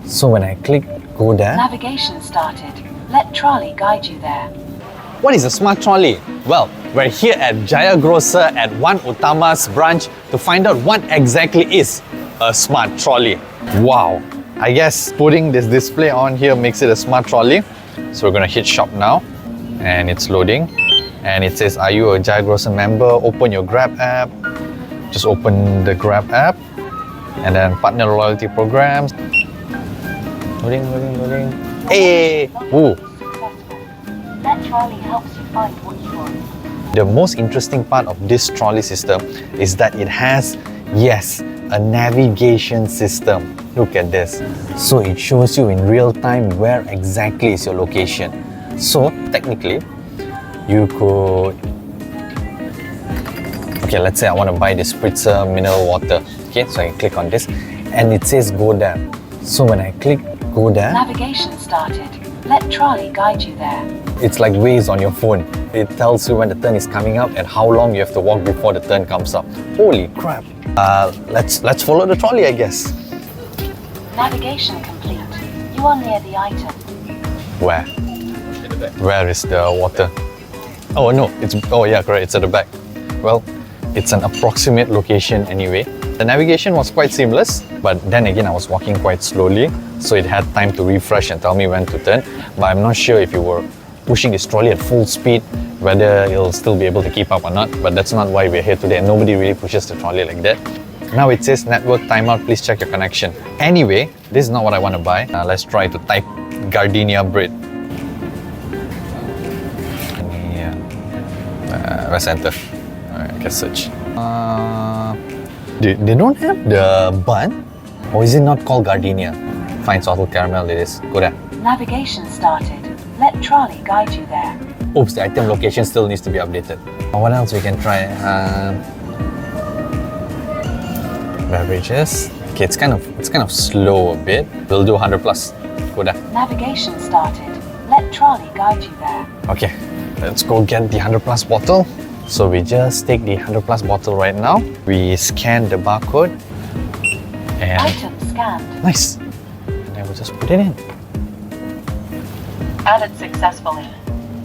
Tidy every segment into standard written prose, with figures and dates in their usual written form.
So when I click go there, Navigation started. Let trolley guide you there. what is a smart trolley? Well, we're here at Jaya Grocer at One Utama's branch to find out what exactly is a smart trolley. Wow, I guess putting this display on here makes it a smart trolley. So we're gonna hit shop now and it's loading. And it says, are you a Jaya Grocer member? Open your Grab app. Just open the Grab app and then partner loyalty programs. Loading. Hey! Ooh. Let trolley helps you find what you want. The most interesting part of this trolley system is that it has, yes, a navigation system. Look at this. So it shows you in real time where exactly is your location. So technically, you could... Okay, let's say I want to buy this spritzer mineral water. Okay, so I click on this and it says go there. So when I click go there, Navigation started. Let trolley guide you there. it's like WAZE on your phone. It tells you when the turn is coming up and how long you have to walk before the turn comes up. Holy crap! Let's follow the trolley, I guess. Navigation complete. You are near the item. Where? Where is the water? Oh no, correct, it's at the back. Well, it's an approximate location anyway. The navigation was quite seamless, but then again I was walking quite slowly, so it had time to refresh and tell me when to turn. But I'm not sure if you were pushing this trolley at full speed, whether it'll still be able to keep up or not, but that's not why we're here today, and nobody really pushes the trolley like that. Now it says network timeout, please check your connection. Anyway, this is not what I want to buy. Let's try to type gardenia bread. Press enter. Alright, I can search. They don't have the bun? Or is it not called gardenia? Fine salted caramel it is. Go there. Navigation started. Let trolley guide you there. Oops, the item location still needs to be updated. What else we can try? Beverages. Okay, it's kind of slow a bit. We'll do 100 plus. Go there. Navigation started. Let trolley guide you there. Okay, let's go get the 100 plus bottle. So we just take the 100 plus bottle right now. We scan the barcode. And Item scanned. nice. And then we'll just put it in. Added successfully.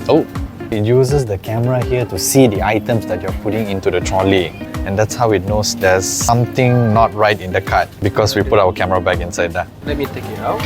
Oh, it uses the camera here to see the items that you're putting into the trolley. And that's how it knows there's something not right in the cart, because we put our camera bag inside there. Let me take it out.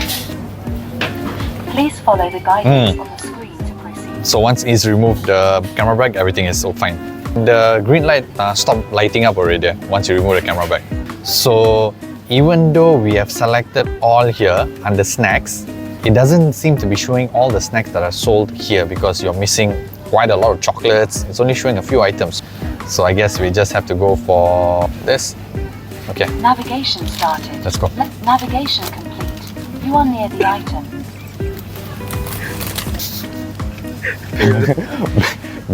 Please follow the guidance on the screen to proceed. So once it's removed the camera bag, everything is so fine. The green light stopped lighting up already once you remove the camera bag. So even though we have selected all here under snacks, it doesn't seem to be showing all the snacks that are sold here because you're missing quite a lot of chocolates. It's only showing a few items. So I guess we just have to go for this. Okay, Navigation started. let's go. Navigation complete. You are near the item.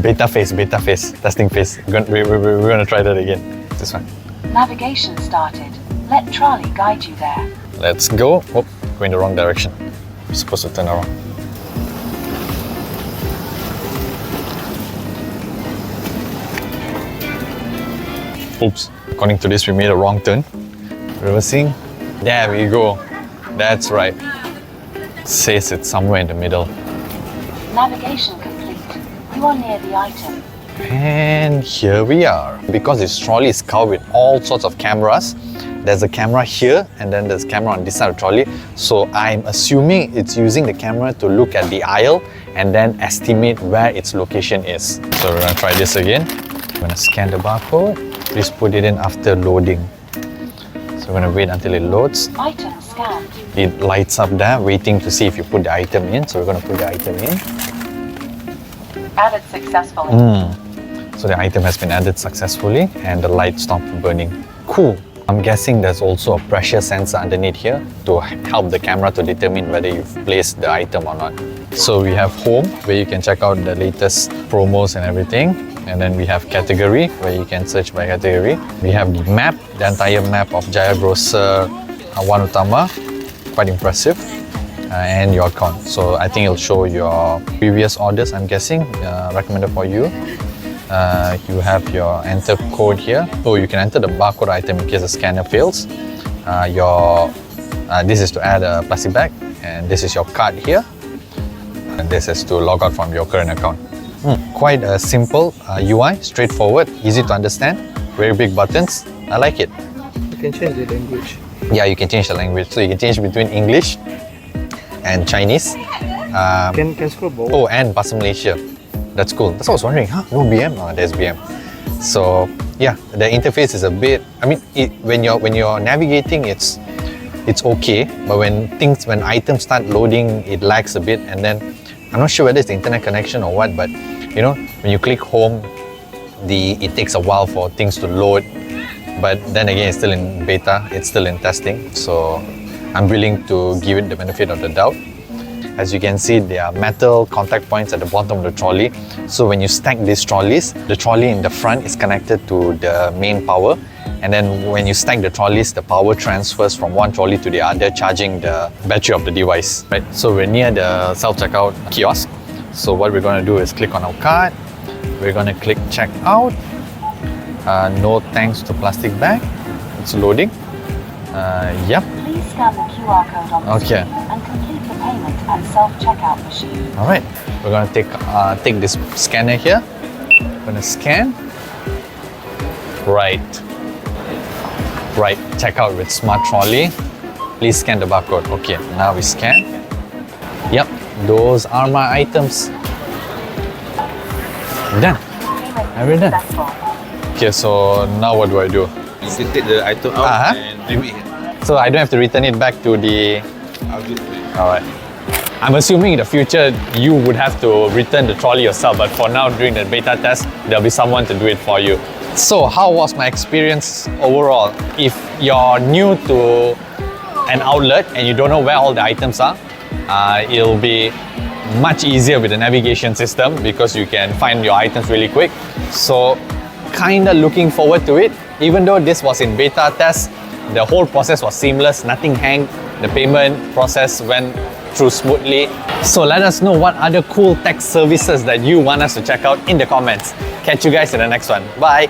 Beta face, testing face. We're gonna try that again. This one. Navigation started. Let trolley guide you there. Let's go. Oh, going the wrong direction. We're supposed to turn around. Oops, according to this, we made a wrong turn. Reversing. There we go. That's right. It says it's somewhere in the middle. Navigation complete. You are near the item. And here we are. Because this trolley is covered with all sorts of cameras, there's a camera here and then there's a camera on this side of the trolley. So I'm assuming it's using the camera to look at the aisle and then estimate where its location is. So we're gonna try this again. We're gonna scan the barcode. Please put it in after loading. So we're gonna wait until it loads. Item scanned. It lights up there, waiting to see if you put the item in. So we're gonna put the item in. Added successfully. So the item has been added successfully and the light stopped burning. Cool. I'm guessing there's also a pressure sensor underneath here to help the camera to determine whether you've placed the item or not. So we have home, where you can check out the latest promos and everything. And then we have category, where you can search by category. We have the map, the entire map of Jaya Grocer One Utama. Quite impressive. And your account. So I think it'll show your previous orders, I'm guessing, recommended for you. You have your enter code here. Oh, you can enter the barcode item in case the scanner fails. Your This is to add a plastic bag, and this is your card here. And this is to log out from your current account. Quite a simple UI, straightforward, easy to understand, very big buttons. I like it. You can change the language. Yeah, you can change the language. So you can change between English and Chinese. Can scroll both. Oh, and Bahasa Malaysia. That's cool. That's what I was wondering. No BM? No, there's BM. So yeah, the interface is a bit. I mean, when you're navigating, it's okay. But when items start loading, it lags a bit. And then I'm not sure whether it's the internet connection or what. But you know, when you click home, it takes a while for things to load. But then again, it's still in beta. It's still in testing. So I'm willing to give it the benefit of the doubt. As you can see, there are metal contact points at the bottom of the trolley. So when you stack these trolleys, the trolley in the front is connected to the main power. And then when you stack the trolleys, the power transfers from one trolley to the other, charging the battery of the device. Right? So we're near the self-checkout kiosk. So what we're going to do is click on our card. We're going to click checkout. No thanks to plastic bag. It's loading. Yep. Please scan the QR code on the Okay. screen and complete the payment at self-checkout machine. All right, we're gonna take this scanner here. We're gonna scan. Right. Checkout with Smart Trolley. Please scan the barcode. Okay, now we scan. Yep, those are my items. Done. Already done. Successful. Okay, so now what do I do? You can take the item out Uh-huh. and leave it. So I don't have to return it back to the. I'll do it. All right. I'm assuming in the future you would have to return the trolley yourself, but for now during the beta test, there'll be someone to do it for you. So how was my experience overall? If you're new to an outlet and you don't know where all the items are, it'll be much easier with the navigation system because you can find your items really quick. So kinda looking forward to it. Even though this was in beta test, the whole process was seamless, nothing hanged, the payment process went through smoothly. So let us know what other cool tech services that you want us to check out in the comments. Catch you guys in the next one. Bye!